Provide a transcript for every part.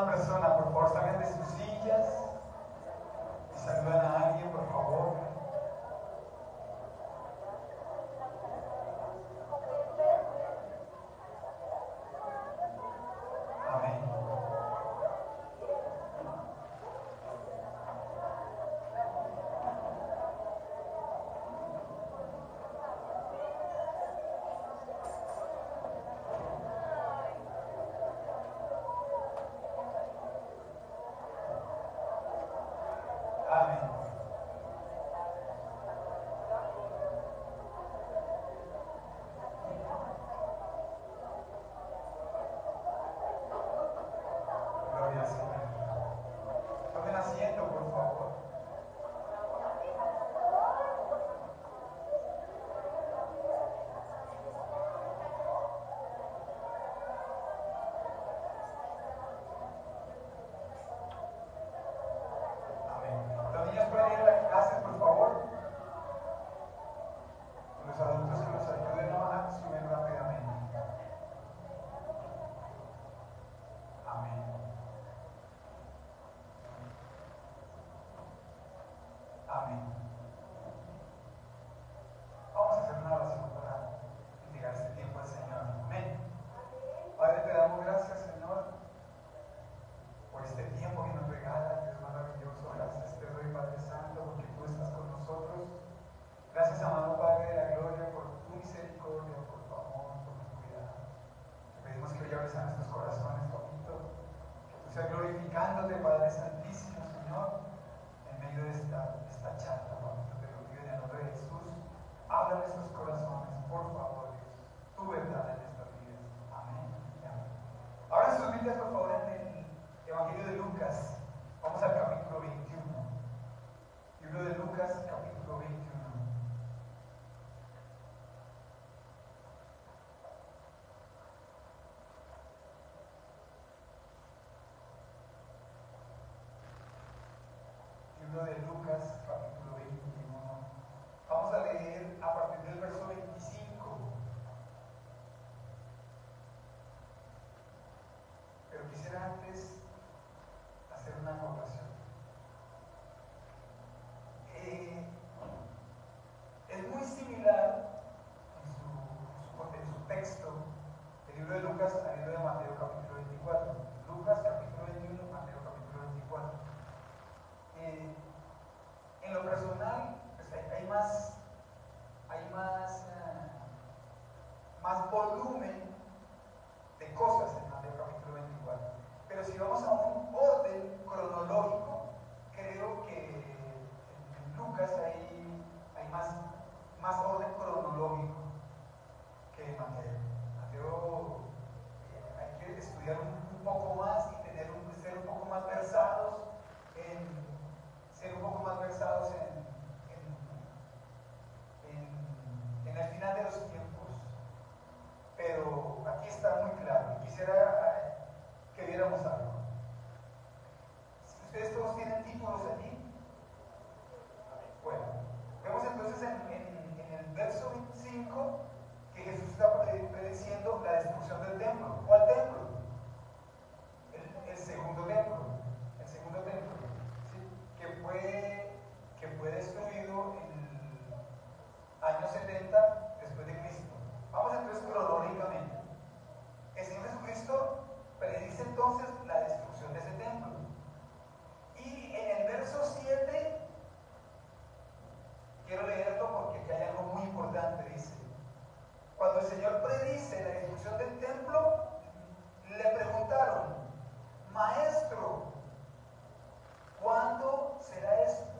una persona, por favor, salgan de sus sillas y saludan a alguien, por favor. Amén. Amén. Gloria al Señor. Tomen asiento, por favor. Amén. Los niños pueden ir a la clase, por favor. Los adultos que nos ayuden a subir rápidamente. Amén. Amén. Vamos a hacer una oración para entregar este tiempo al Señor. Amén. Padre, te damos gracias, Señor, por este tiempo que nos regalas, Dios maravilloso. Gracias te doy, Padre Santo, porque tú estás con nosotros. Gracias, amado Padre de la gloria, por tu misericordia, por tu amor, por tu cuidado. Te pedimos que hoy hables a nuestros corazones, papito. Que tú seas glorificándote, Padre Santísimo, Señor, en medio de esta charla, papito. Te lo pido en el nombre de Jesús. Habla a nuestros corazones, por favor, Dios. Tu verdad en nuestras vidas. Amén y amén. Ahora sus Biblias, por favor, en el Evangelio de Lucas. Vamos al capítulo 21. Libro de Lucas, capítulo 21. Libro de Lucas, capítulo 21. Vamos a leer a partir del verso 25. Pero quisiera antes hacer una anotación. Es muy similar en su texto el libro de Lucas al libro de Mateo capítulo 24. Lucas capítulo 21, Mateo capítulo 24. En lo personal, pues más volumen de cosas en Mateo capítulo 24. Pero si vamos a un orden cronológico, creo que en Lucas hay más orden cronológico que en Mateo. Mateo hay que estudiar un poco más y ser un poco más versados en el final de los tiempos. Pero aquí está muy claro. Quisiera que viéramos algo. ¿Ustedes todos tienen títulos allí? Bueno, vemos entonces en el verso 25 que Jesús está prediciendo la destrucción del templo. ¿Cuál templo? El segundo templo. El segundo templo, ¿sí? que fue destruido en el año 70 después de Cristo. Vamos entonces cronológicamente. El Señor Jesucristo predice entonces la destrucción de ese templo. Y en el verso 7, quiero leerlo porque aquí hay algo muy importante, dice: cuando el Señor predice la destrucción del templo, le preguntaron: Maestro, ¿cuándo será esto?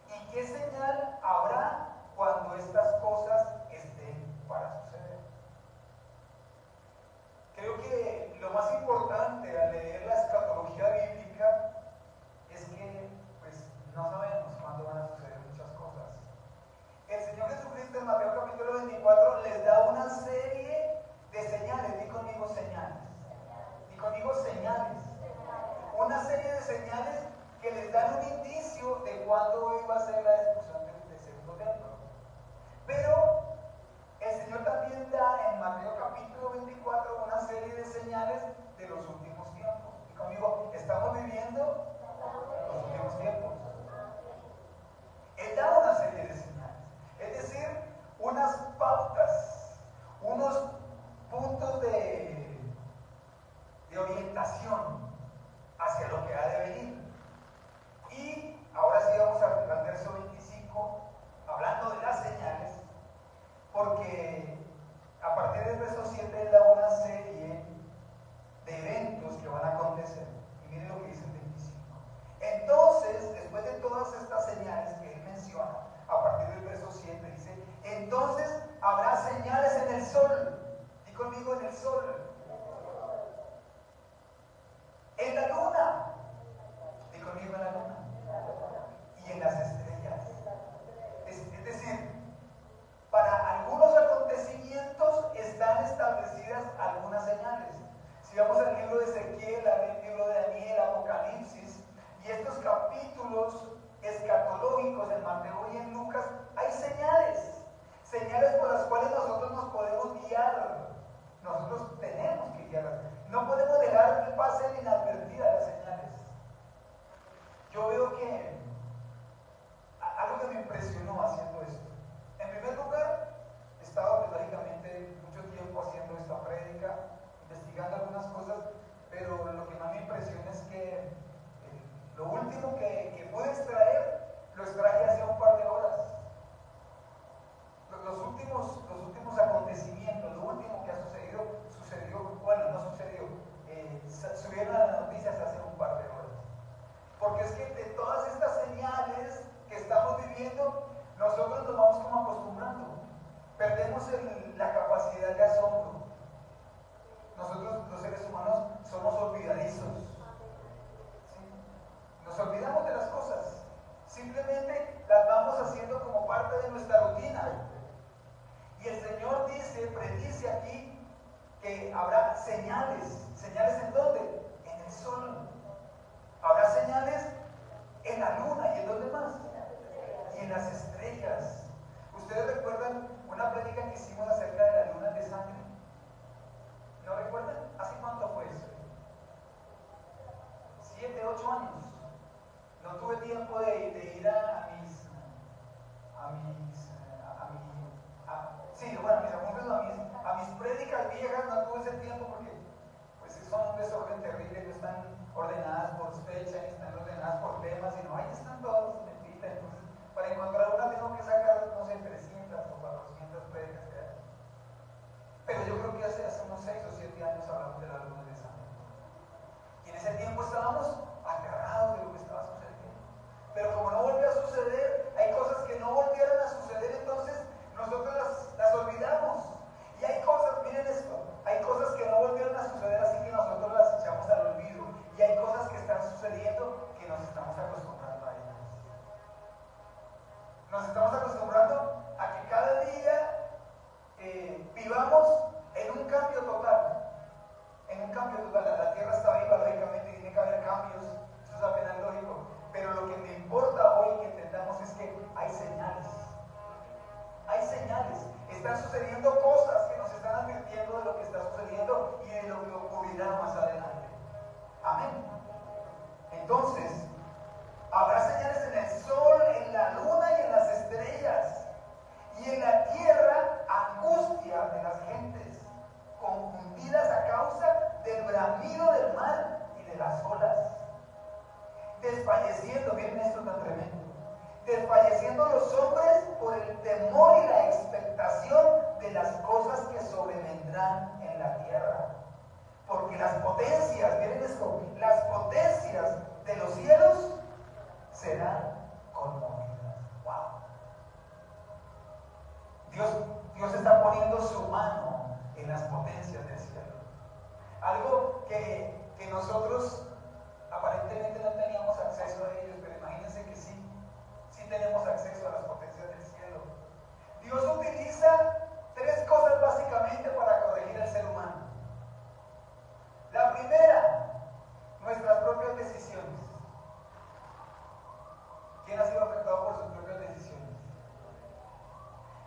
¿Y qué señal habrá cuando estas cosas estén para suceder? Creo que lo más importante al leer la escatología bíblica es que pues no sabemos cuándo van a suceder muchas cosas. El Señor Jesucristo en Mateo capítulo 24 les da una serie de señales. Di conmigo señales. Di conmigo señales. Una serie de señales que les dan un indicio de cuándo iba a ser la destrucción del segundo templo. Pero el Señor también da en Mateo capítulo 24 una serie de señales de los últimos tiempos. Y conmigo Si vamos al libro de Ezequiel, al libro de Daniel, Apocalipsis, y estos capítulos escatológicos en Mateo y en Lucas, hay señales por las cuales nosotros nos podemos guiar. Nosotros tenemos que guiarlas. No podemos dejar que pasen inadvertidas las señales. Yo veo que algo que me impresionó haciendo esto. En primer lugar, he estado lógicamente mucho tiempo haciendo esta prédica, investigando algunas cosas, pero lo que más me impresiona es que lo último que pude extraer, lo extraje hace un par de horas. Los últimos acontecimientos, lo último que ha sucedió, bueno, no sucedió, subieron a las noticias hace un par de horas. Porque es que de todas estas señales que estamos viviendo, nosotros nos vamos como acostumbrando. Perdemos la capacidad de asombro. Nosotros, los seres humanos, somos olvidadizos. ¿Sí? Nos olvidamos de las cosas. Simplemente las vamos haciendo como parte de nuestra rutina. Y el Señor predice aquí que habrá señales. ¿Señales en dónde? En el sol. Habrá señales en la luna. ¿Y en dónde más? Y en las estrellas. ¿Ustedes recuerdan una prédica que hicimos acerca de la luna de sangre? ¿No recuerdan? ¿Hace cuánto fue eso? 7, 8 años. No tuve tiempo de ir a mis apuntes, a mis prédicas viejas. No tuve ese tiempo porque pues son un desorden terrible, no están ordenadas por fecha, ni están ordenadas por temas, sino ahí están todas metidas. Entonces, para encontrar una tengo que sacar, no sé, 300 o 400 prédicas que hay. Pero yo creo que hace unos 6 o 7 años hablamos de la luna de sangre. Y en ese tiempo estábamos aterrados de lo que estaba sucediendo. Pero como no volvió a suceder, hay cosas que no volvieron a suceder, entonces nosotros las olvidamos. Y hay cosas, miren esto, hay cosas que no volvieron a suceder, así que nosotros las echamos al olvido. Y hay cosas que están sucediendo que nos estamos acostumbrando a ellas. Nos estamos acostumbrando a que cada día vivamos en un cambio total. En un cambio total. La tierra está viva, lógicamente, tiene que haber cambios. Eso es apenas lógico. Pero lo que me importa hoy que entendamos es que hay señales. Hay señales. Están sucediendo cosas que nos están advirtiendo de lo que está sucediendo y de lo que ocurrirá más adelante. Amén. Entonces, habrá señales en el sol, en la luna y en las estrellas. Y en la tierra, angustia de las gentes, confundidas a causa del bramido del mar y de las olas. Desfalleciendo, miren esto tan tremendo, desfalleciendo los hombres por el temor y la expectación de las cosas que sobrevendrán en la tierra. Porque las potencias, miren esto, las potencias de los cielos serán conmovidas. Wow. Dios está poniendo su mano en las potencias del cielo. Algo que nosotros aparentemente no teníamos acceso a ellos, pero imagínense que sí tenemos acceso a las potencias del cielo. Dios utiliza 3 cosas básicamente para corregir al ser humano. La primera, nuestras propias decisiones. ¿Quién ha sido afectado por sus propias decisiones?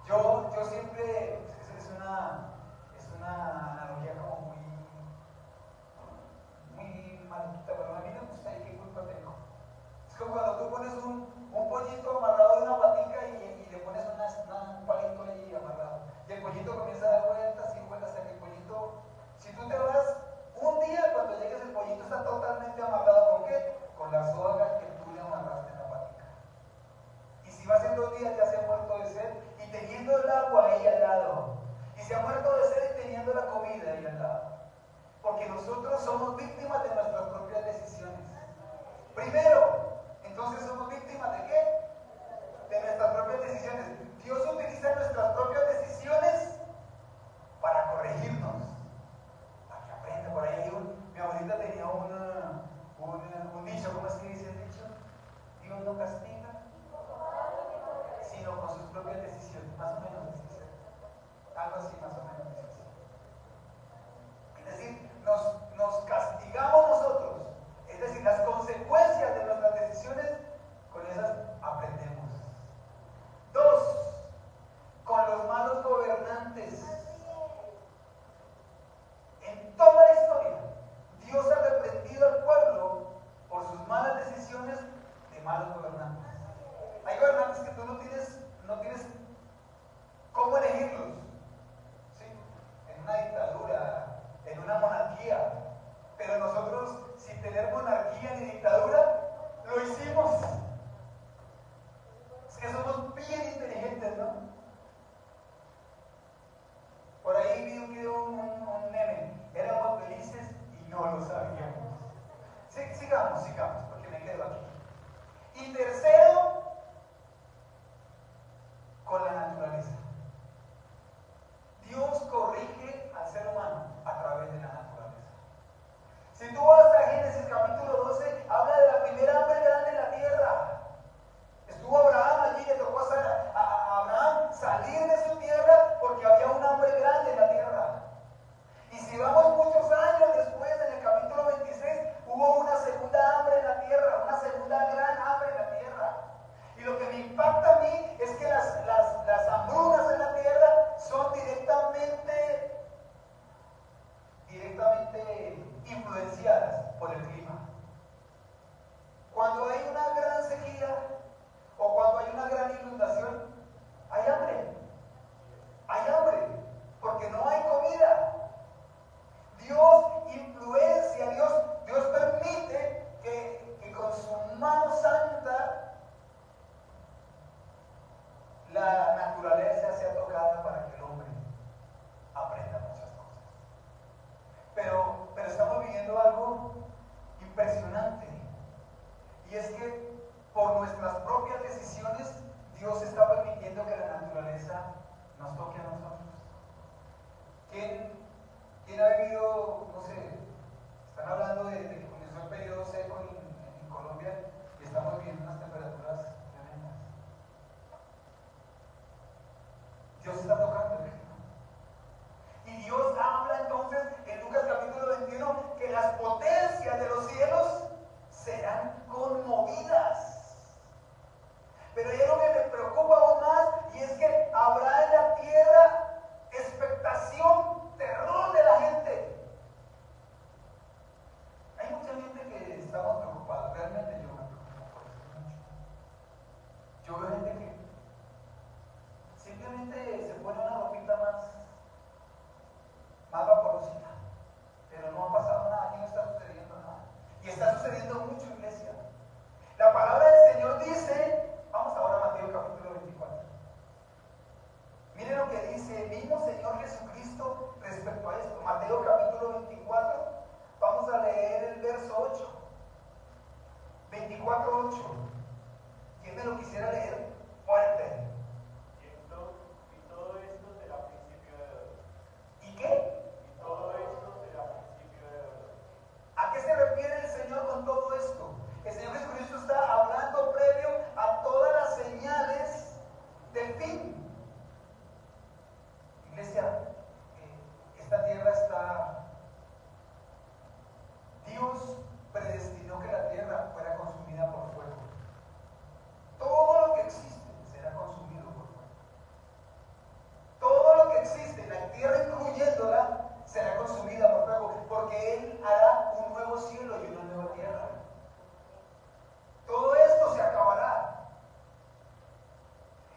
Yo siempre, es una analogía como muy maluquita, pero a mí me gusta y qué culpa tengo. Es como cuando tú pones un pollito amarrado de una patica y le pones un palito ahí amarrado. Y el pollito comienza a dar vueltas y vueltas hasta que el pollito, si tú te vas un día, cuando llegues el pollito está totalmente amarrado. ¿Con qué? Con la soga que tú le amarraste en la patica. Y si vas en 2 días ya se ha muerto de sed y teniendo el agua ahí al lado. Y se ha muerto de sed y teniendo la comida ahí al lado. Porque nosotros somos víctimas de nuestras propias decisiones. Primero, entonces somos víctimas ¿de qué? De nuestras propias decisiones. Dios utiliza nuestras propias decisiones para corregirnos, para que aprenda. Por ahí mi abuelita tenía un dicho. ¿Cómo es que dice el dicho? Dios no castiga, sino con sus propias decisiones. Más o menos dice algo así, más o menos dice así. Es decir, nos 8. ¿Quién me lo quisiera leer? Fuerte. Y todo esto será principio de dolor. ¿Y qué? Y todo esto será principio de dolor. ¿A qué se refiere el Señor con todo esto? El Señor Jesucristo está hablando previo a todas las señales del fin. Iglesia, esta tierra está... Dios predestinó que la tierra fuera consumida por fuego. Todo lo que existe será consumido por fuego. Todo lo que existe, la tierra incluyéndola, será consumida por fuego, porque Él hará un nuevo cielo y una nueva tierra. Todo esto se acabará.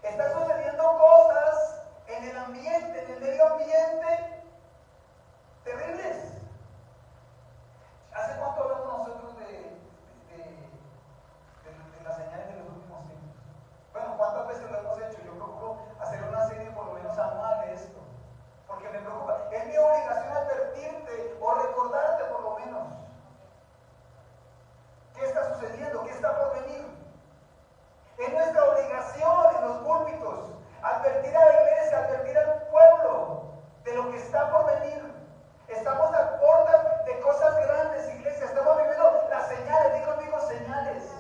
Están sucediendo cosas en el ambiente, en el medio ambiente, terribles. ¿Hace cuánto hablamos nosotros de las señales de los últimos tiempos? Bueno, ¿cuántas veces lo hemos hecho? Yo procuro hacer una serie por lo menos anual de esto, porque me preocupa. Es mi obligación advertirte o recordarte por lo menos qué está sucediendo, qué está por venir. Es nuestra obligación en los púlpitos advertir a la iglesia, advertir al pueblo de lo que está por venir. Estamos a puertas de cosas grandes, iglesia. Estamos viviendo las señales. Digo conmigo, señales.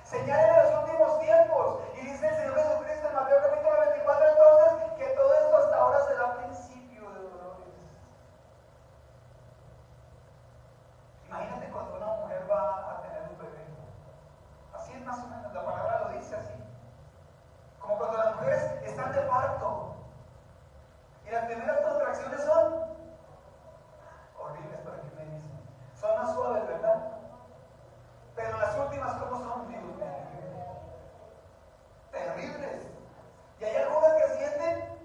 Señales de los últimos tiempos. Y dice el Señor Jesucristo en Mateo capítulo 24 entonces que todo esto hasta ahora será principio de dolores. Imagínate cuando una mujer va a tener un bebé. Así es más o menos, la palabra lo dice así. Como cuando las mujeres están de parto. Y las primeras contracciones son horribles, para que me dicen. Son más suaves, ¿verdad? Pero las últimas, ¿cómo son? Dios mío. Terribles. Y hay algunas que sienten,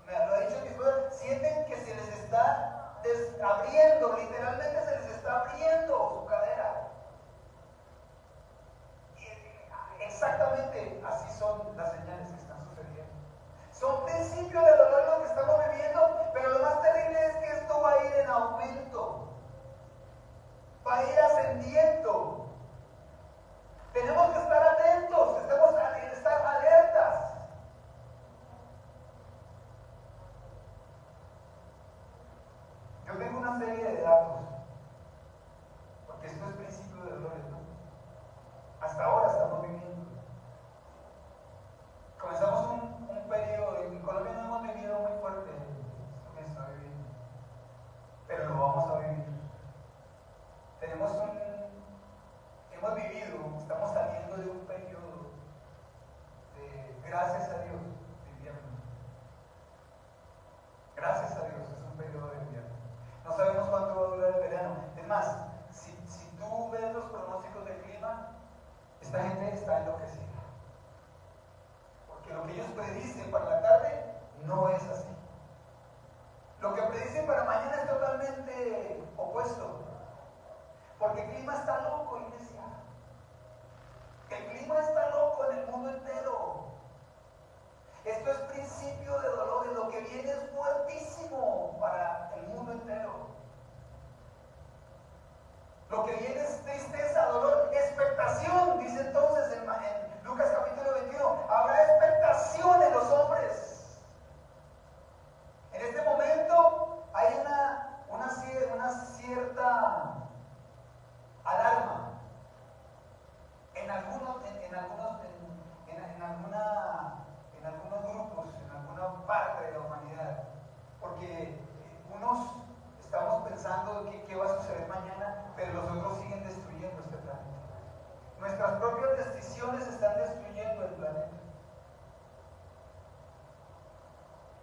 me lo ha dicho mi esposa, sienten que se les está abriendo, literalmente se les está abriendo su cadera. Y exactamente así son las señales que están sucediendo. Son principios de dolor lo que estamos viviendo, pero lo más terrible es que esto va a ir en aumento, va a ir ascendiendo. Tenemos que estar atentos, tenemos que estar alertas. Yo tengo una serie de datos, porque esto es principio de dolores, ¿no? Hasta ahora estamos viviendo. Comenzamos un periodo, en Colombia no hemos vivido muy fuerte esto que se está viviendo, pero lo vamos a vivir. Hemos vivido, estamos saliendo de un periodo de, gracias a Dios, de invierno. Gracias a Dios, es un periodo de invierno. No sabemos cuánto va a durar el verano. Es más, si tú ves los pronósticos del clima, esta gente está enloquecida. Porque lo que ellos predicen para la tarde no es así. Lo que predicen para mañana es totalmente opuesto. Porque el clima está loco, iglesia. El clima está loco en el mundo entero. Esto es principio de dolor. Lo que viene es fuertísimo para el mundo entero. Lo que viene es tristeza, dolor, expectación. Dice entonces en Lucas capítulo 21, habrá expectación en los hombres. En este momento hay una cierta alarma en algunos grupos, en alguna parte de la humanidad, porque unos estamos pensando qué va a suceder mañana, pero los otros siguen destruyendo este planeta. Nuestras propias decisiones están destruyendo el planeta.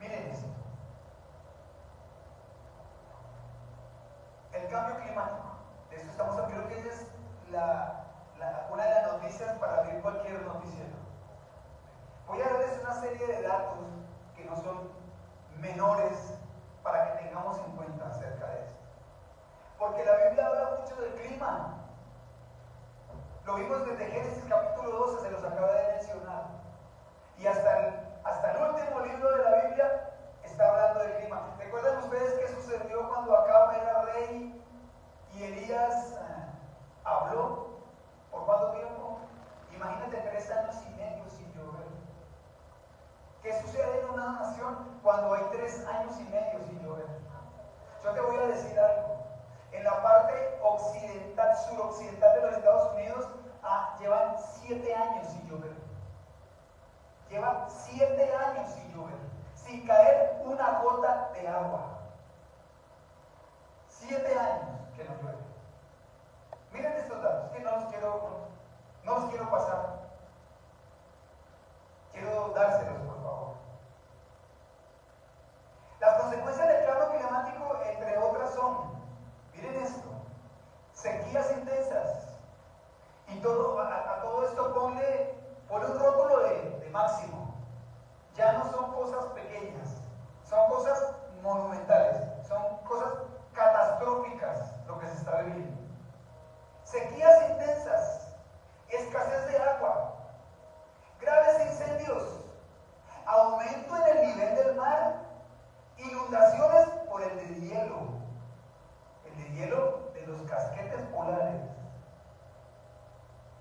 Miren esto. El cambio climático. De esto estamos hablando, creo que es una de las noticias para abrir cualquier noticiero. Voy a darles una serie de datos que no son menores para que tengamos en cuenta acerca de esto. Porque la Biblia habla mucho del clima. Lo vimos desde Génesis capítulo 12, se los acaba de mencionar. Y hasta el último libro de la Biblia está hablando del clima. ¿Recuerdan ustedes qué sucedió cuando Acab era rey y Elías habló? ¿Por cuánto tiempo? 7 años sin llover. Lleva 7 años sin llover, sin caer una gota de agua. 7 años que no llueve. Miren estos datos, que no los quiero pasar. Quiero dárselos, por favor. Las consecuencias del cambio climático, entre otras, son, miren esto, sequías intensas. Y a todo esto ponle un rótulo de máximo. Ya no son cosas pequeñas, son cosas monumentales, son cosas catastróficas lo que se está viviendo. Sequías intensas, escasez de agua, graves incendios, aumento en el nivel del mar, inundaciones por el deshielo de los casquetes polares.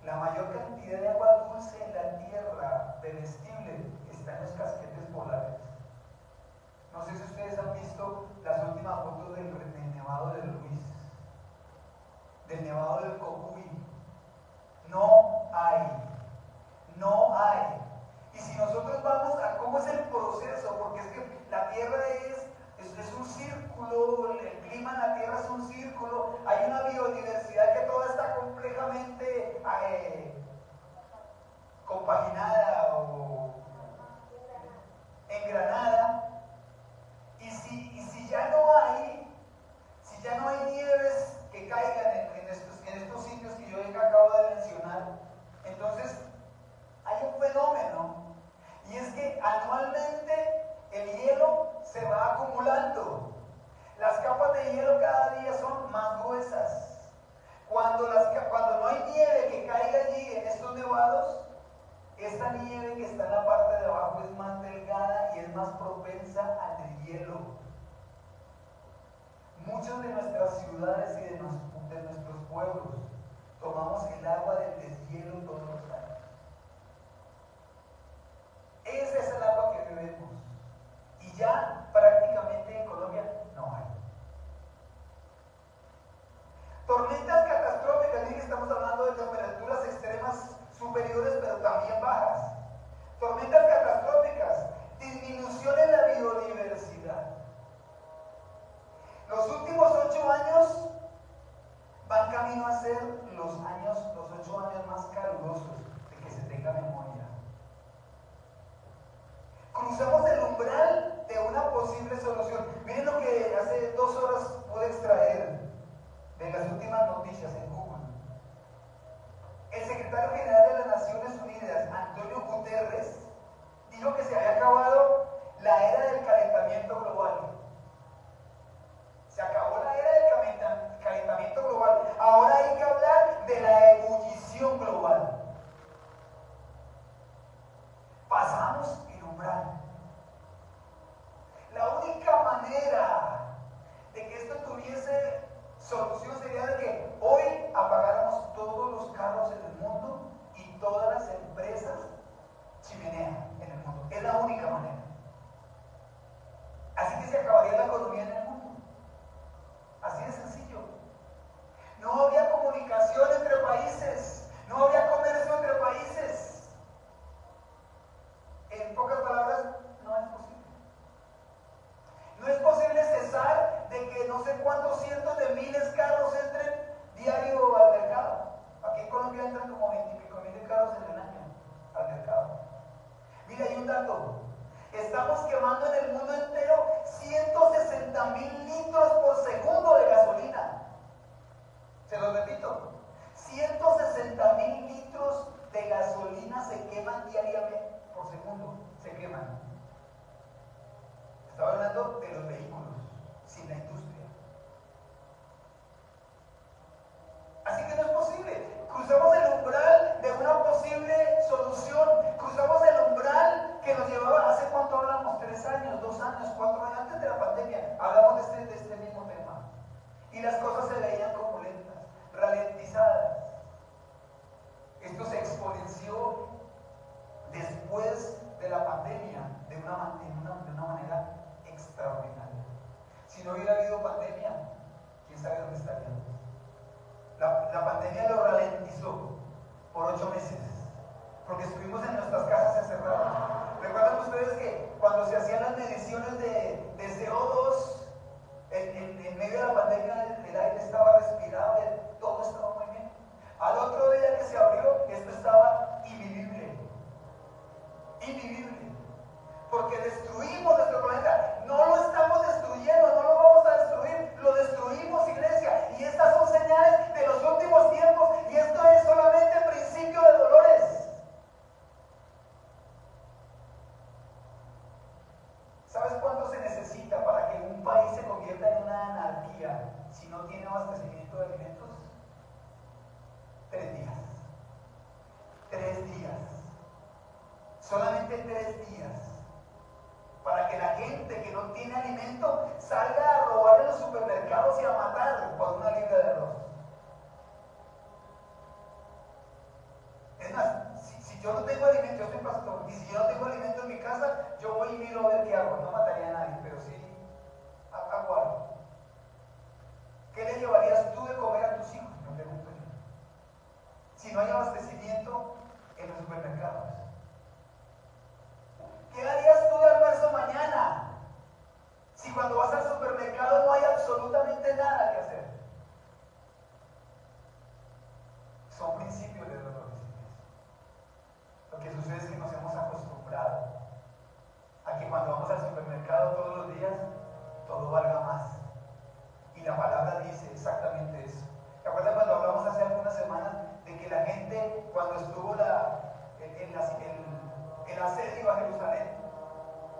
La mayor cantidad de agua dulce en la tierra bebestible está en los casquetes polares. No sé si ustedes han visto las últimas fotos del Nevado de Luis, del Nevado del Cocuy. No hay. Y si nosotros vamos a cómo es el proceso, porque es que la tierra es un círculo, el clima en la tierra es un círculo, hay una biodiversidad que toda está complejamente compaginada o engranada. Y si ya no hay nieves que caigan en estos sitios que yo acabo de mencionar, entonces hay un fenómeno, y es que anualmente el hielo se va acumulando. Las capas de hielo cada día son más gruesas. Cuando no hay nieve que caiga allí en estos nevados, esta nieve que está en la parte de abajo es más delgada y es más propensa al deshielo. Muchas de nuestras ciudades y de nuestros pueblos tomamos el agua del deshielo todos los años. Ese es el agua que bebemos. Y ya prácticamente en Colombia no hay. Tormentas catastróficas, miren, estamos hablando de temperaturas extremas superiores pero también bajas. Tormentas catastróficas, disminución en la biodiversidad. Los últimos 8 años van camino a ser los 8 años más calurosos de que se tenga memoria. Cruzamos el umbral de una posible solución. Miren lo que hace 2 horas pude extraer de las últimas noticias en Google. El secretario general de las Naciones Unidas, Antonio Guterres, dijo que se había acabado la era del calentamiento global. Se acabó la era del calentamiento global. Ahora hay que hablar de la ebullición global. Pasamos el umbral. La única manera de que esto tuviese solución sería de que hoy apagáramos todos los carros en el mundo y todas las empresas chimenea en el mundo. Es la única manera. Así que se acabaría la economía en el mundo. Así de sencillo. No habría comunicación entre países, no habría comercio entre países. En pocas palabras, no es posible. No es posible cesar de que no sé cuántos cientos de miles de carros entren diario al mercado. Aquí en Colombia entran como 20 y pico mil de carros en el año al mercado. Mira, hay un dato. Estamos quemando en el mundo entero 160,000 litros por segundo de gasolina. Se lo repito. 160,000 litros de gasolina se queman diariamente por segundo. Se queman. Estaba hablando de los vehículos, sin la industria. Así que no es posible. Cruzamos el umbral de una posible solución. Cruzamos el umbral que nos llevaba, ¿hace cuánto hablamos? 3 años, 2 años, 4 años, antes de la pandemia. Hablamos de este mismo tema. Y las cosas se veían como lentas, ralentizadas. Esto se exponenció después de la pandemia de una manera extraordinaria. Si no hubiera habido pandemia, quién sabe dónde estaríamos. La pandemia lo ralentizó por 8 meses. porque estuvimos en nuestras casas encerrados. ¿Recuerdan ustedes que cuando se hacían las mediciones de CO2 en medio de la pandemia, el aire estaba respirable, todo estaba muy bien? Al otro día que se abrió, esto estaba invivible, invivible, porque destruimos nuestro planeta. No lo estamos destruyendo, no lo vamos a destruir, lo destruimos, iglesia, y estas son señales de los últimos tiempos, y esto es solamente el principio de dolores. ¿Sabes cuánto se necesita para que un país se convierta en una anarquía si no tiene abastecimiento de alimentos? 3 días. 3 días. Solamente 3 días. Para que la gente que no tiene alimento salga a robar en los supermercados y a matar por una libra de arroz. Es más, si yo no tengo alimento, yo soy pastor, y si yo no tengo alimento en mi casa, yo voy y miro a ver qué hago. No mataría a nadie, pero sí hago algo. ¿Qué le llevarías tú de comer a tus hijos? Me pregunto yo. Si no hay abastecimiento en los supermercados. ¿Qué harías tú de almuerzo mañana? Si cuando vas al supermercado no hay absolutamente nada que hacer. Son principios de dolores. Lo que sucede es que nos hemos acostumbrado a que cuando vamos al supermercado todos los días, todo valga más. Y la palabra dice exactamente eso. ¿Te acuerdas cuando hablamos hace algunas semanas de que la gente, cuando estuvo el asedio a Jerusalén,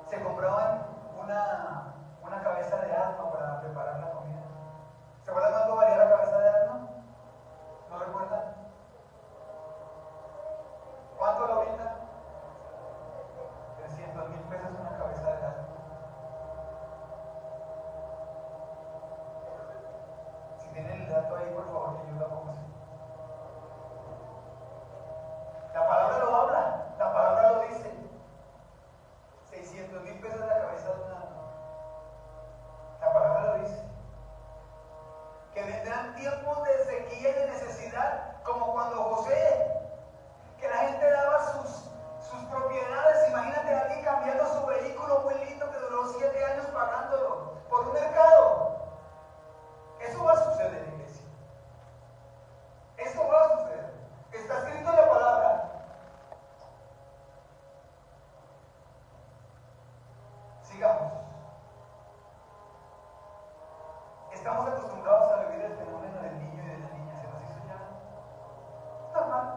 se compraban una cabeza de asno para preparar la comida? ¿Se acuerdan cuánto valía la cabeza de asno? ¿No recuerdan? ¿Cuánto lo ahorita? 300,000 pesos una cabeza de asno. Si tienen el dato ahí, por favor, que yo tampoco sé. La palabra lo habla, la palabra lo dice. 600,000 pesos la cabeza de un asno. La palabra lo dice. Que vendrán tiempos de sequía y de necesidad, como cuando José, que la gente daba sus propiedades. Imagínate a alguien cambiando su vehículo muy lindo que duró 7 años pagándolo por un mercado. Eso va a suceder, iglesia. Eso va a suceder. Está escrito en la palabra. Sigamos. Estamos acostumbrados a vivir el fenómeno del niño y de la niña. Se nos hizo ya normal.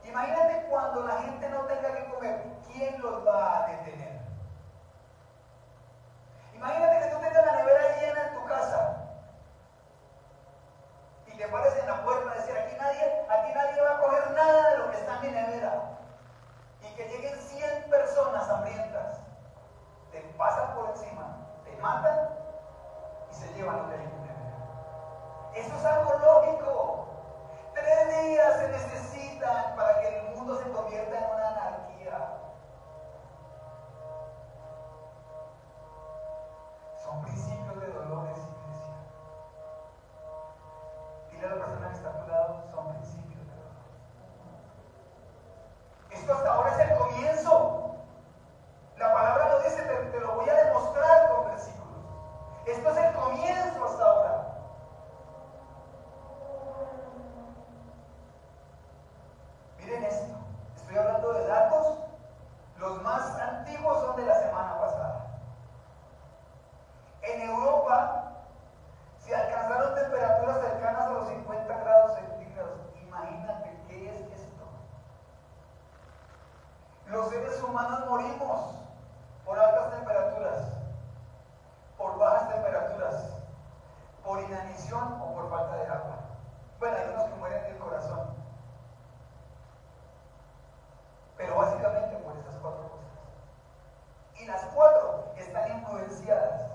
Imagínate cuando la gente no tenga que comer, ¿quién los va a detener? Imagínate que tú tengas la nevera llena en tu casa y te pares en la puerta a decir, aquí nadie va a coger nada de lo que está en mi nevera, y que lleguen 100 personas hambrientas, te pasan por encima, te matan y se llevan lo que hay en tu nevera. Eso es algo lógico. 3 días se necesitan para que el mundo se convierta en una anarquía. Son principios de dolores, iglesia. Dile a la persona que está a tu lado, son principios de dolor. Esto hasta ahora es el comienzo. La palabra lo dice, te lo voy a demostrar con versículos. Esto es el comienzo hasta ahora. Miren esto, estoy hablando de datos, los más antiguos son de la semana pasada. En Europa se alcanzaron temperaturas cercanas a los 50 grados centígrados. Imagínate qué es esto. Los seres humanos morimos por altas temperaturas, por bajas temperaturas, por inanición o por falta de agua. Bueno, hay unos que mueren del corazón, pero básicamente por esas 4 cosas. Y las 4 están influenciadas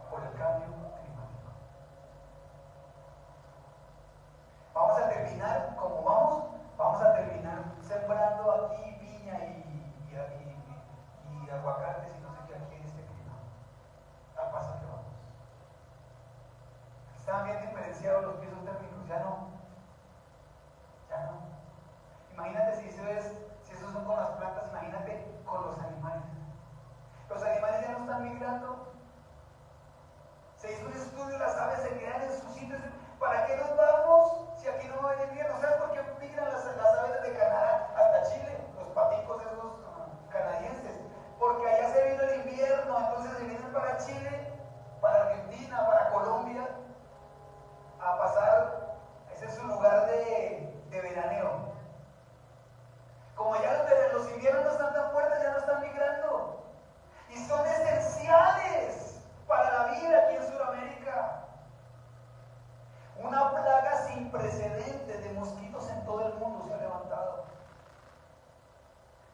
por el cambio climático. Vamos a terminar como vamos a terminar sembrando aquí piña y aguacates y no sé qué aquí en este clima. Al paso que vamos. Estaban bien diferenciados los pisos térmicos, ya no. Imagínate si esos son con las plantas, imagínate con los animales. Los animales ya no están migrando. Se hizo un estudio, las aves se quedan en sus sitios. ¿Para qué nos vamos si aquí no va a haber invierno? ¿Sabes por qué migran las aves de Canadá hasta Chile? Los paticos esos canadienses. Porque allá se vino el invierno, entonces se vienen para Chile, para Argentina, para Colombia, a pasar, ese es su lugar de veraneo. Como ya los inviernos no están tan fuertes, ya no están migrando. Y son esenciales para la vida aquí en Sudamérica. Una plaga sin precedentes de mosquitos en todo el mundo se ha levantado.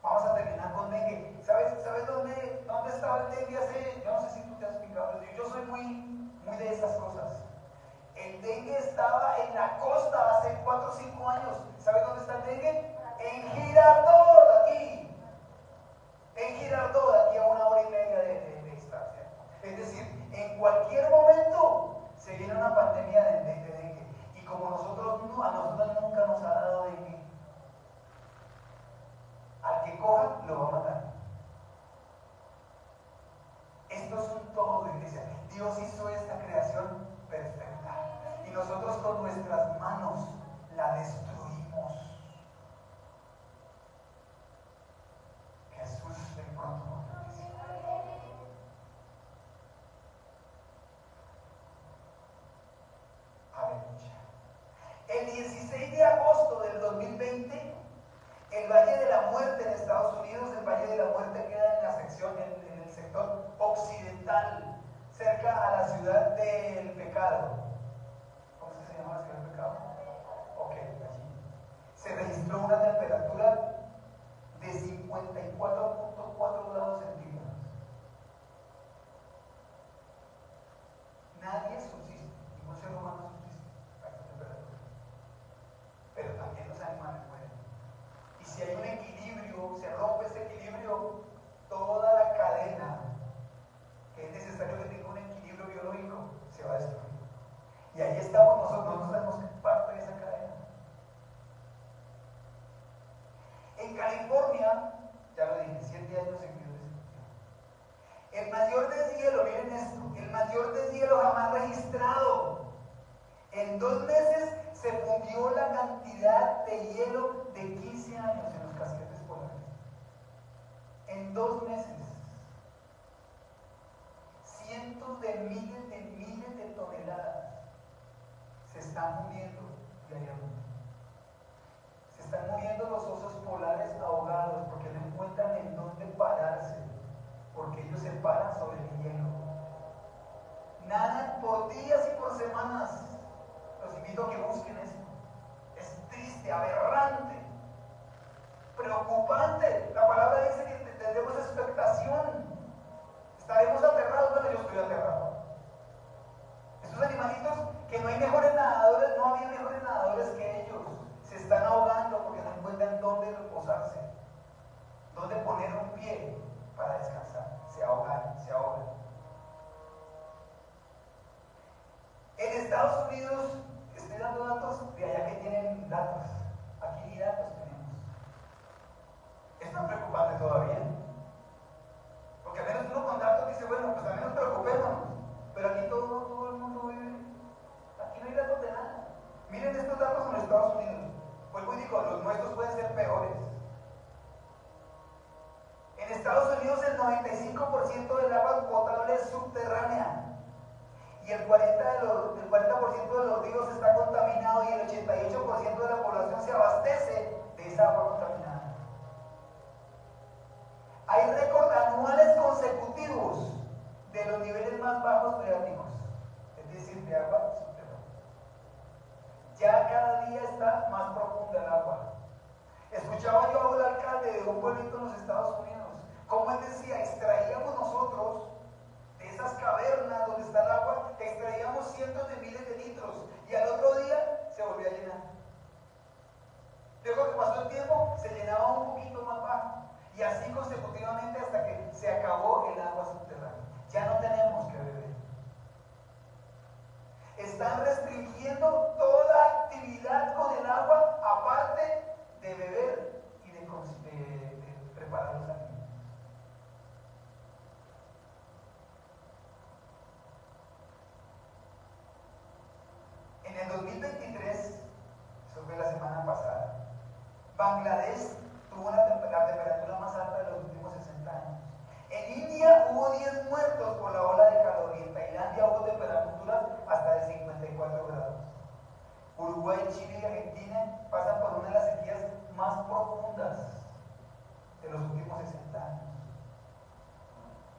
Vamos a terminar con dengue. ¿Sabes dónde estaba el dengue hace? Yo no sé si tú te has fijado. Yo soy muy de esas cosas. El dengue estaba en la costa hace 4 o 5 años. ¿Sabes dónde está el dengue? En Girardot, aquí. En Girardot, aquí a 1 hora y media de distancia. Es decir, en cualquier momento se viene una pandemia de dengue. Y como a nosotros nunca nos ha dado dengue, al que coja lo va a matar. Esto es un todo, iglesia. Dios hizo esta creación perfecta. Y nosotros con nuestras manos la destruimos. Jesús de pronto. Aleluya. El 16 de agosto del 2020, el Valle de la Muerte en Estados Unidos, el Valle de la Muerte queda en la sección, en el sector occidental, cerca a la ciudad del Pecado. ¿Cómo se llama la ciudad del Pecado? Ok, allí. Se registró una temperatura de 54.4 grados centígrados. Nadie subsiste, ningún ser humano subsiste a esta temperatura. Pero también los animales mueren. Y si hay un equilibrio, se rompe ese equilibrio, toda la cadena que es necesario que tenga un equilibrio biológico se va a destruir. Y ahí estamos nosotros somos parte de esa cadena. En California, ya lo dije, 7 años seguidos de sequía. El mayor deshielo, miren esto, el mayor deshielo jamás registrado. En 2 meses se fundió la cantidad de hielo de 15 años en los casquetes polares. En 2 meses. Cientos de miles de toneladas se están fundiendo diariamente. Se Están muriendo los osos polares ahogados porque no encuentran en dónde pararse, porque ellos se paran sobre el hielo. Nadan por días y por semanas. Los invito a que busquen esto. Es triste, aberrante, preocupante. La palabra dice que tendremos expectación. Estaremos aterrados. Bueno, yo estoy aterrado. Estos animalitos que no hay mejores nadadores, no había mejores nadadores que ellos. Se están ahogando porque no encuentran dónde reposarse, dónde poner un pie para descansar. Se ahogan, se ahogan. En Estados Unidos, estoy dando datos de allá que tienen datos. Aquí ni datos tenemos. Esto es preocupante todavía. Porque al menos uno con datos dice, bueno, pues al menos preocupémonos. Pero aquí todo el mundo vive. Aquí no hay datos de nada. Miren estos datos en los Estados Unidos. Vuelvo y digo, los nuestros pueden ser peores. En Estados Unidos el 95% del agua potable es subterránea. Y el 40% de los ríos está contaminado y el 88% de la población se abastece de esa agua contaminada. Hay récords anuales consecutivos de los niveles más bajos freáticos, es decir, de agua subterránea. Ya cada día está más profunda el agua. Escuchaba yo a un alcalde de un pueblito en los Estados Unidos, como él decía, extraíamos nosotros de esas cavernas donde está el agua, extraíamos cientos de miles de litros y al otro día se volvía a llenar. Luego que pasó el tiempo, se llenaba un poquito más bajo y así consecutivamente hasta que se acabó el agua subterránea. Ya no tenemos que beber. Están restringiendo toda actividad con el agua aparte de beber y de preparar los alimentos. En el 2023, eso fue la semana pasada, Bangladesh tuvo la temperatura más alta de los últimos 60 años. En India hubo 10 muertos por la ola de calor y en Tailandia hubo temperaturas hasta de 54 grados. Uruguay, Chile y Argentina pasan por una de las sequías más profundas de los últimos 60 años.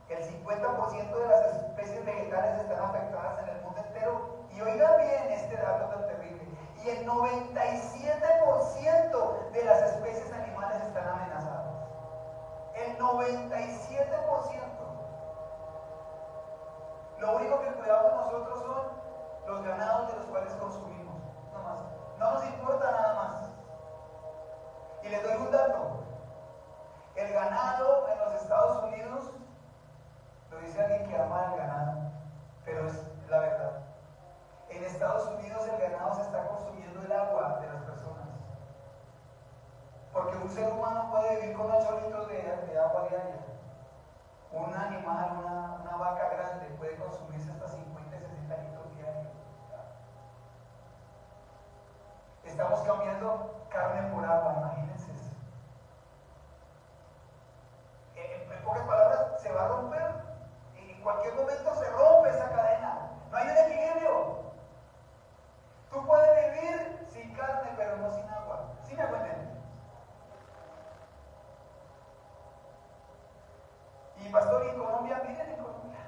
El 50% de las especies vegetales están afectadas en el mundo entero y oigan bien este dato tan terrible. Y el 97% de las especies animales están amenazadas. El 97%. Lo único que cuidamos nosotros son los ganados de los cuales consumimos. No más. No nos importa nada más. Y les doy un dato. El ganado en los Estados Unidos, lo dice alguien que ama el ganado, pero es la verdad. En Estados Unidos el ganado se está consumiendo el agua de las personas. Porque un ser humano puede vivir con 8 litros de agua diaria. Un animal, una vaca grande puede consumirse hasta 50 y 60 litros diarios. Estamos cambiando carne por agua, imagínense eso. En pocas palabras, se va a romper. En cualquier momento se rompe esa cadena. No hay un equilibrio. Tú puedes vivir sin carne, pero no sin agua. ¿Sí me entienden? Y pastor, ¿y en Colombia? Miren en Colombia.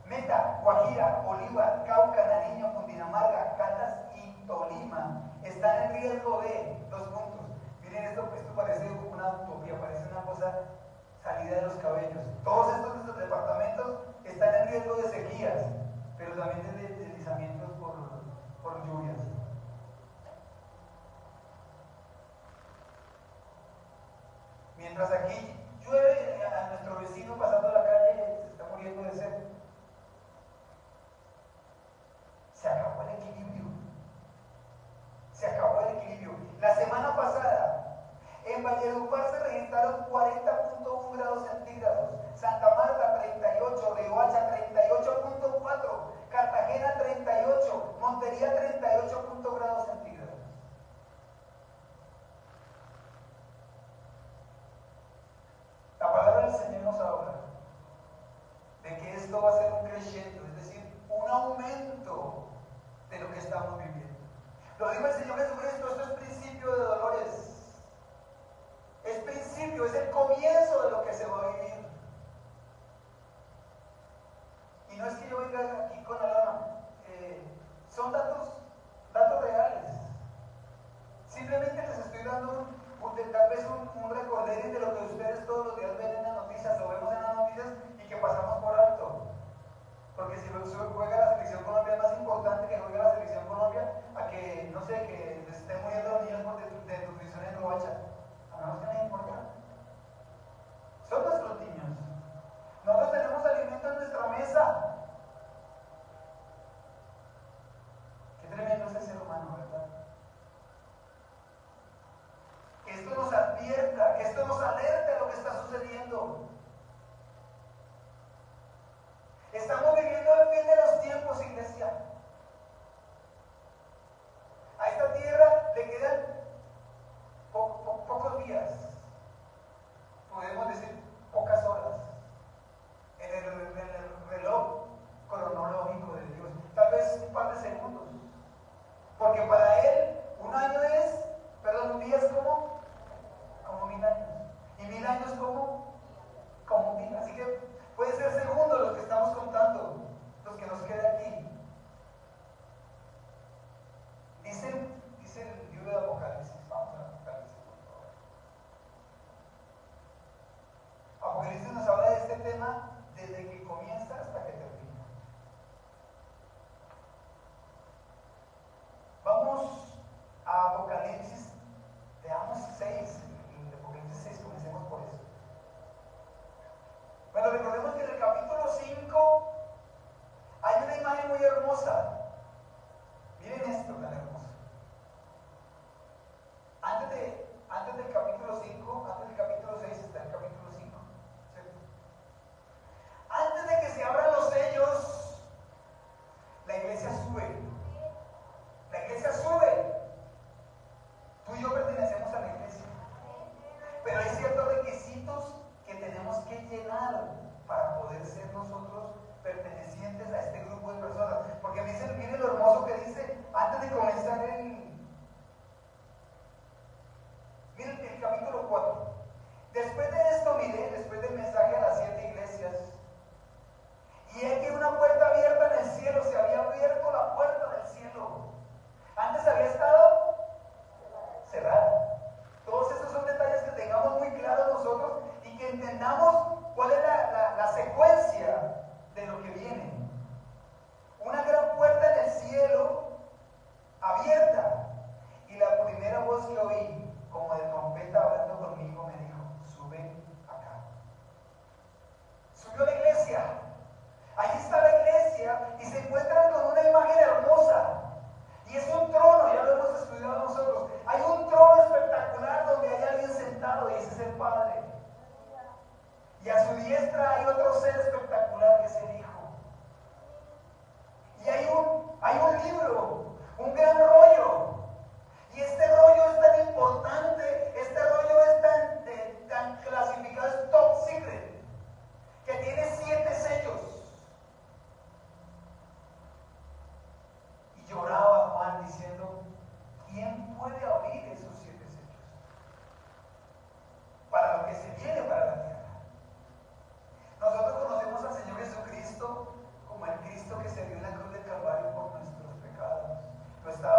Meta, Guajira, Bolívar, Cauca, Nariño, Cundinamarca, Caldas y Tolima están en riesgo de 2 puntos. Miren esto parece una utopía, parece una cosa salida de los cabellos. Todos estos departamentos están en riesgo de sequías, pero también de deslizamientos por lluvias. Mientras aquí llueve, a nuestro vecino pasando la calle se está muriendo de sed. Se acabó el equilibrio. Se acabó el equilibrio. La semana pasada, en Valledupar se registraron 40.1 grados centígrados, Santa Marta 38, Riohacha 38.4, Cartagena 38, Montería 38 grados centígrados. La palabra del Señor nos habla de que esto va a ser un crescendo, es decir, un aumento de lo que estamos viviendo. Lo dijo el Señor Jesucristo, esto es principio Son datos reales. Simplemente les estoy dando tal vez un recorderis de lo que ustedes todos los días ven en las noticias o vemos en las noticias y que pasamos por alto. Porque si juega la selección Colombia es más importante que juegue la selección Colombia a que, no sé, que les estén muriendo los niños por desnutrición en Roacha. A nosotros que nos importa. Son nuestros niños. Nosotros tenemos alimento en nuestra mesa. Qué tremendo es el ser humano, ¿verdad? Que esto nos advierta, que esto nos alerte a lo que está sucediendo. Estamos viviendo el fin de los tiempos, iglesia. A esta tierra le quedan pocos días. Podemos decir pocas horas. En el reloj cronológico de Dios. Tal vez un par de segundos. Porque para Él un año es, un día es como 1000 años. Y 1000 años como un día. Así que puede ser segundos los que estamos contando, los que nos queda aquí. Dice el libro de Apocalipsis. Vamos a Apocalipsis, por favor. Apocalipsis nos habla de este tema desde que comienza hasta que termina. Vamos a Apocalipsis, veamos 6. En Apocalipsis 6 comencemos por eso. Bueno, recordemos que en el capítulo 5 hay una imagen muy hermosa. Miren esto tan hermoso. Antes del capítulo 5, antes del capítulo 6 está el capítulo 5. ¿Cierto? Antes de que se abran los sellos, la iglesia sube. La iglesia sube. Tú y yo pertenecemos a la iglesia. Pero hay ciertos requisitos que tenemos que llenar para poder ser nosotros pertenecientes a este grupo de personas. Porque me dicen, miren lo hermoso que dice antes de comenzar miren el capítulo 4. Después de esto miré, después del mensaje a las 7 iglesias, y he que una puerta abierta en el cielo, se había abierto la puerta del cielo. Antes había estado cerrada. Todos esos son detalles que tengamos muy claros nosotros y que entendamos cuál es la secuencia de lo que viene. Una gran puerta en el cielo abierta, y la primera voz que oí, como de trompeta hablando conmigo, me dijo: sube acá. Subió la iglesia. Ahí está la iglesia y se encuentran con una imagen hermosa. Y es un trono, ya lo hemos estudiado nosotros. Hay un trono espectacular donde hay alguien sentado y ese es el Padre. Y a su diestra hay otro ser espectacular que es el Hijo. Y hay un libro, un gran rollo. Y este rollo es tan importante, este rollo es tan clasificado, es top secret, que tiene 7 sellos. Y lloraba Juan diciendo: ¿quién puede abrir esos 7 sellos? Para lo que se viene para la tierra. Nosotros conocemos al Señor Jesucristo como el Cristo que se dio en la cruz del Calvario por nuestros pecados. Lo está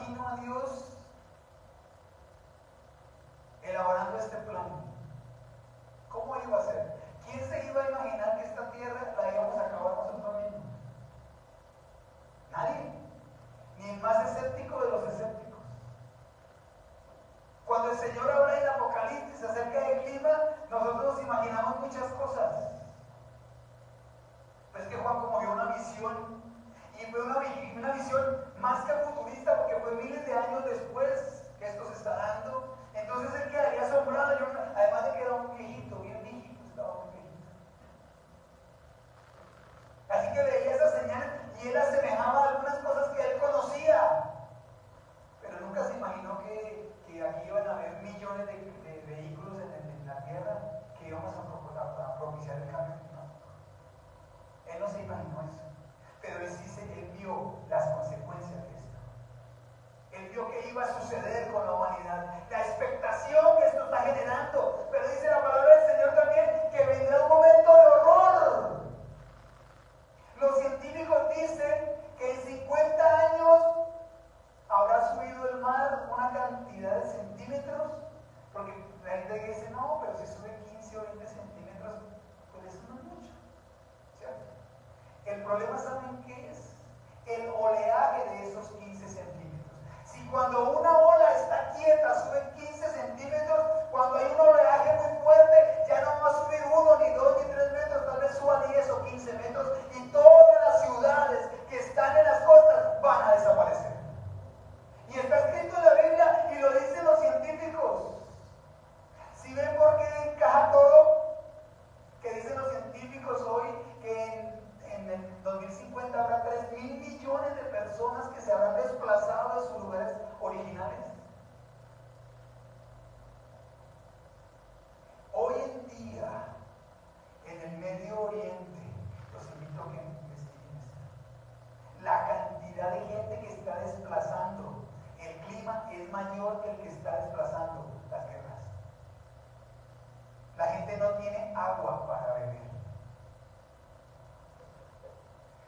imagino a Dios elaborando este plan? ¿Cómo iba a ser? ¿Quién se iba a imaginar que esta tierra la íbamos a acabar nosotros mismos? Nadie. Ni el más escéptico de los escépticos. Cuando el Señor habla en Apocalipsis acerca del clima, nosotros nos imaginamos muchas cosas. Pero es que Juan como vio una visión, y fue una visión más que futurista, porque fue miles de años después que esto se está dando. Entonces él quedaría asombrado, además de que era un viejito, bien viejito, estaba muy viejito. Así que veía esas señales y él asemejaba algunas cosas que él conocía, pero nunca se imaginó que aquí iban a haber millones de vehículos en la tierra que íbamos a propiciar el cambio climático. Él no se imaginó eso, pero él vio las consecuencias de esto. Él vio que iba a suceder con la humanidad, la expectación que esto está generando. Pero dice la palabra del Señor también que vendrá un momento de horror. Los científicos dicen que en 50 años habrá subido el mar una cantidad de centímetros, porque la gente dice, no, pero si sube 15 o 20 centímetros, pues eso no es mucho, ¿cierto? El problema, ¿saben qué es? El oleaje de esos 15 centímetros. Si cuando una ola está quieta sube 15 centímetros, cuando hay un oleaje muy fuerte ya no va a subir 1, ni 2, ni 3 metros, tal vez suba 10 o 15 metros y todas las ciudades que están en las costas van a desaparecer. Y está escrito en la Biblia y lo dicen los científicos. ¿Sí ven por qué encaja todo? Que dicen los científicos hoy que en el 2050 habrá 3.000 millones de personas que se habrán desplazado de sus lugares originales. Hoy en día, en el Medio Oriente, los invito a que investiguen esto. La cantidad de gente que está desplazando el clima es mayor que el que está desplazando las guerras. La gente no tiene agua para beber.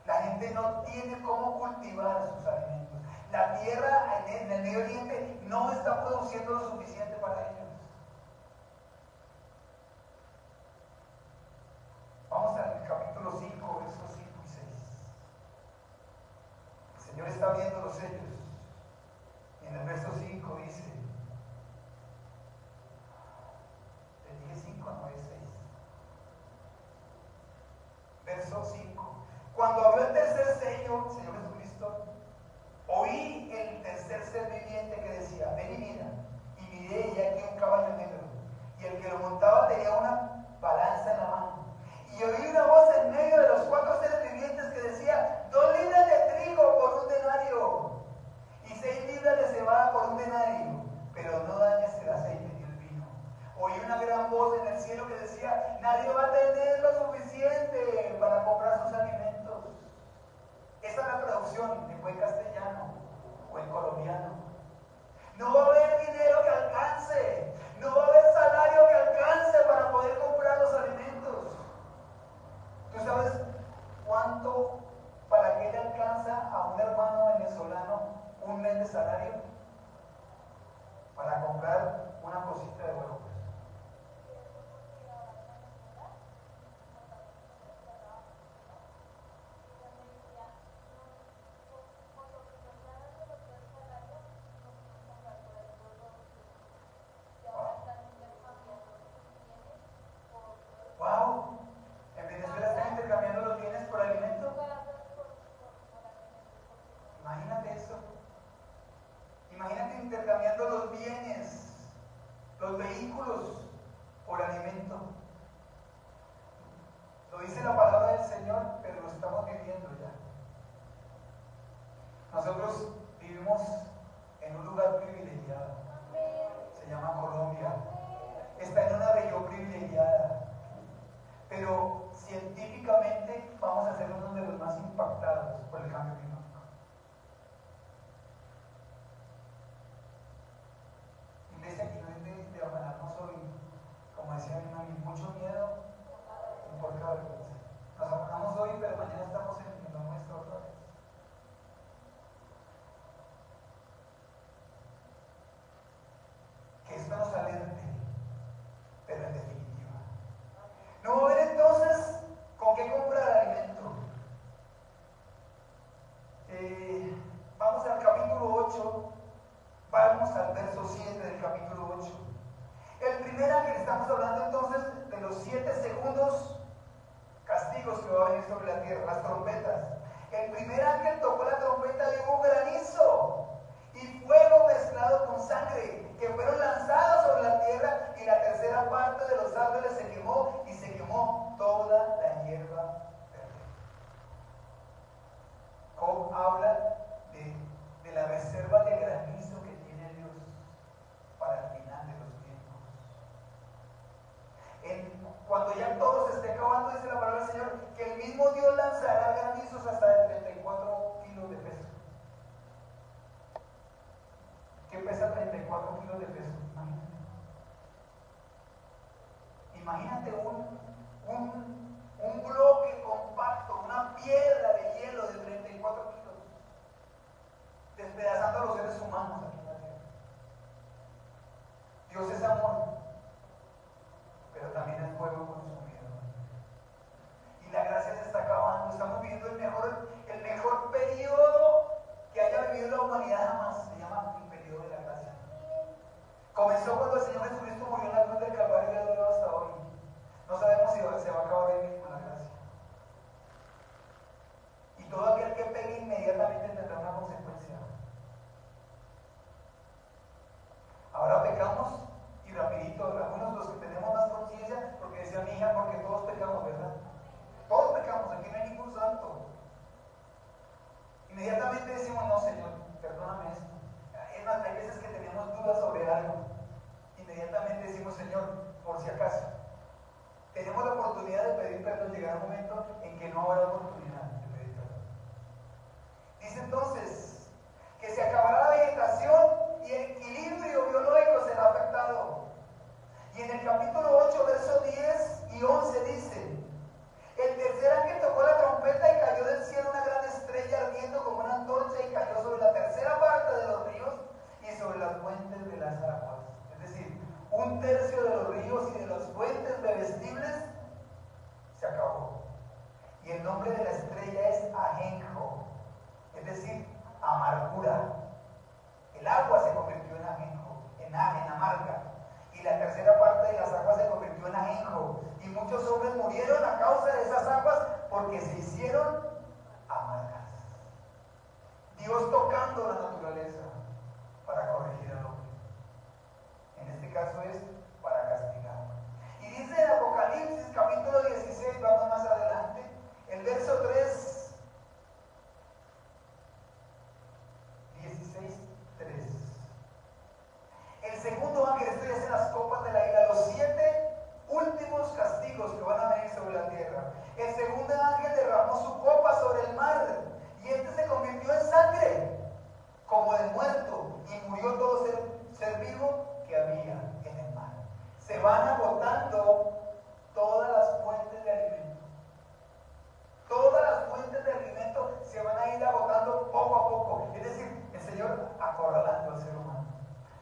La gente no tiene cómo cultivar sus alimentos. La tierra en el Medio Oriente no está produciendo lo suficiente para ellos. Vamos al capítulo 5, versos 5 y 6. El Señor está viendo los sellos. Y en el verso 5 dice, le dije 5, no es 6. Verso 5. Cuando abrió el tercer sello, Señor Jesucristo, oí el tercer ser viviente que decía, ven y mira. Y miré y aquí un caballo negro. Y el que lo montaba tenía una balanza en la mano. Y oí una voz en medio de los 4 seres vivientes que decía, 2 libras de trigo por un denario. Y 6 libras de cebada por un denario. Pero no dañes el aceite ni el vino. Oí una gran voz en el cielo que decía, nadie va a tener lo suficiente para comprar sus alimentos. Esa es la traducción en buen castellano o en colombiano. No va a haber dinero que alcance, no va a haber salario que alcance para poder comprar los alimentos. ¿Tú sabes cuánto para qué le alcanza a un hermano venezolano un mes de salario? Para comprar una cosita de huevos. Wow, en Venezuela están intercambiando los bienes por alimento. Imagínate eso. Imagínate intercambiando los bienes, los vehículos por alimento. Lo dice la palabra del Señor, pero lo estamos viviendo ya. Nosotros vivimos en un lugar privilegiado. Se llama Colombia. Está en una región privilegiada. Pero científicamente vamos a ser uno de los más impactados por el cambio climático. Iglesia, que no es de afanarnos hoy, como decía mi mami, mucho miedo y poca vergüenza. estamos hablando entonces de los 7 segundos castigos que va a venir sobre la tierra, las trompetas. El primer ángel tocó la trompeta y hubo granizo y fuego mezclado con sangre que fueron lanzados sobre la tierra, y la tercera parte de los árboles se quemó y se quemó toda la hierba verde. Job habla de la reserva de granizo que tiene Dios para el final de los tiempos. Cuando ya todo se esté acabando, dice la palabra del Señor, que el mismo Dios lanzará granizos hasta de 34 kilos de peso. ¿Qué pesa 34 kilos de peso? Imagínate un bloque compacto, una piedra de hielo de 34 kilos, despedazando a los seres humanos aquí en la tierra. Dios es amor, pero también es fuego consumido. Y la gracia se está acabando. Estamos viviendo el mejor periodo que haya vivido la humanidad jamás. Se llama el periodo de la gracia. Comenzó cuando el Señor Jesucristo murió en la cruz del Calvario y ha durado hasta hoy. No sabemos si se va a acabar hoy mismo la gracia. Y todo aquel que pegue inmediatamente tendrá una consecuencia. Ahora pecamos y rapidito, algunos los que tenemos más conciencia, porque decía mi hija, porque todos pecamos, ¿verdad? Todos pecamos, aquí no hay ningún santo. Inmediatamente decimos, no, Señor, perdóname esto. Es más, hay veces que tenemos dudas sobre algo. Inmediatamente decimos, Señor, por si acaso. Tenemos la oportunidad de pedir perdón. Llegará un momento en que no habrá oportunidad de pedir perdón. Dice entonces que se acabará la vegetación y el equilibrio biológico será afectado. Y en el capítulo 8, versos 10 y 11 dice: el tercer ángel tocó la trompeta y cayó del cielo una gran estrella ardiendo como una antorcha, y cayó sobre la tercera parte de los ríos y sobre las fuentes de las aguas. Es decir, 1/3 de los ríos y de las fuentes bebestibles se acabó. Y el nombre de la estrella es ajenjo, es decir, amargura. El agua se convirtió en ajenjo, en amarga. Y la tercera parte de las aguas se convirtió en ajenjo. Y muchos hombres murieron a causa de esas aguas porque se hicieron amargas. Dios tocando la naturaleza para corregir al hombre. En este caso es para castigar. Y dice en Apocalipsis capítulo 16, vamos más adelante, el verso 3, 16:3. El segundo ángel, esto ya es en las copas de la ira, los 7 últimos castigos que van a venir sobre la tierra. El segundo ángel derramó su copa sobre el mar, y este se convirtió en sangre, como de muerto, y murió todo ser vivo que había en el mar. Se van agotando todas las fuentes de alimento. Todas las fuentes de alimento se van a ir agotando poco a poco. Es decir, el Señor acorralando al ser humano.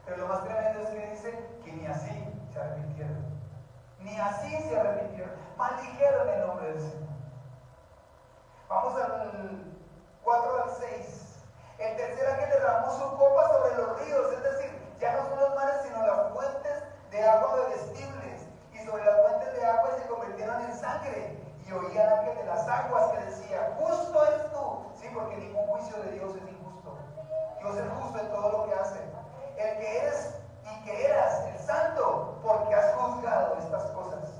Pero lo más tremendo es que dice que ni así se arrepintieron. Ni así se arrepintieron. Maldijeron el nombre del Señor. Vamos al 4 al 6. El tercer ángel derramó su copa sobre los ríos, es decir, ya no son los mares, sino las fuentes de agua bebestibles. Y sobre las fuentes de agua se convirtieron en sangre. Y oía al ángel de las aguas que decía: justo eres tú. Sí, porque ningún juicio de Dios es injusto. Dios es justo en todo lo que hace. El que eres y que eras el santo, porque has juzgado estas cosas.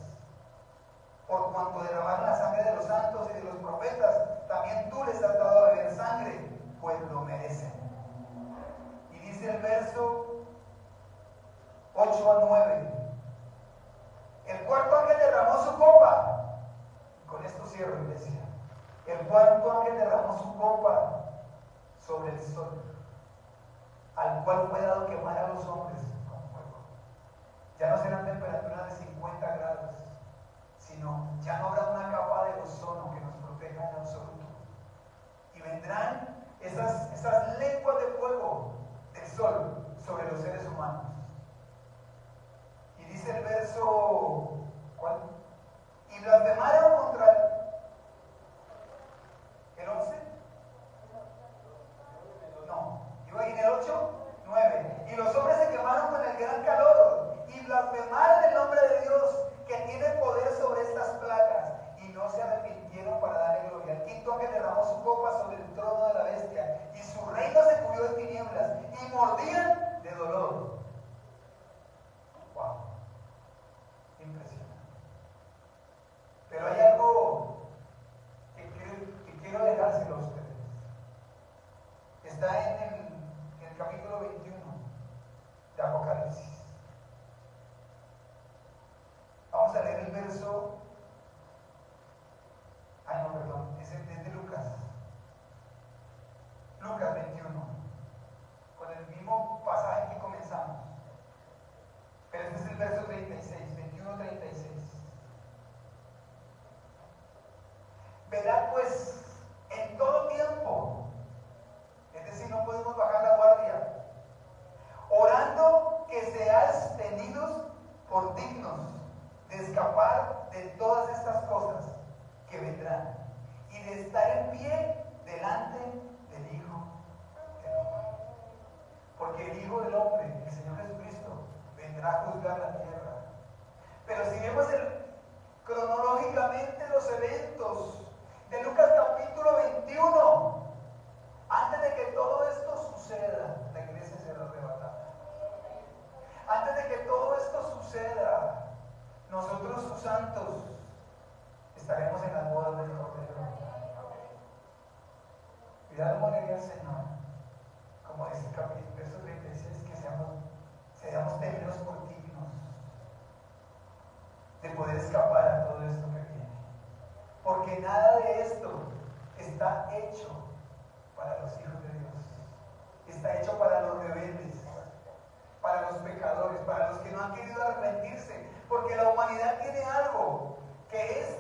Por cuanto derramaron la sangre de los santos y de los profetas, también tú les has dado a beber sangre, pues lo merecen. Y dice el verso 8 al 9: el cuarto ángel derramó su copa. Con esto cierro, iglesia. El cuarto ángel derramó su copa sobre el sol, al cual fue dado quemar a los hombres con fuego. Ya no serán temperaturas de 50 grados, sino ya no habrá una capa de ozono que nos proteja en absoluto. Y vendrán esas lenguas de fuego del sol sobre los seres humanos. Y dice el verso, ¿cuál? Y blasfemaron contra el 11. No, iba en el 8, 9. Y los hombres se quemaron con el gran calor y blasfemaron el nombre de dignos de escapar de todas estas cosas que vendrán y de estar en pie delante del Hijo del Hombre. Porque el Hijo del Hombre, el Señor Jesucristo, vendrá a juzgar la tierra. Pero si vemos cronológicamente los eventos de Lucas capítulo 21, antes de que todo esto suceda, la iglesia será arrebatada. Antes de que todo esto suceda, nosotros sus santos estaremos en las bodas del Cordero. Pidámosle al Señor, como dice el capítulo, verso 36, que seamos tenidos por dignos de poder escapar a todo esto que viene. Porque nada de esto está hecho para los hijos de Dios. Está hecho para los rebeldes, para los pecadores, para los que no han querido arrepentirse. Porque la humanidad tiene algo que es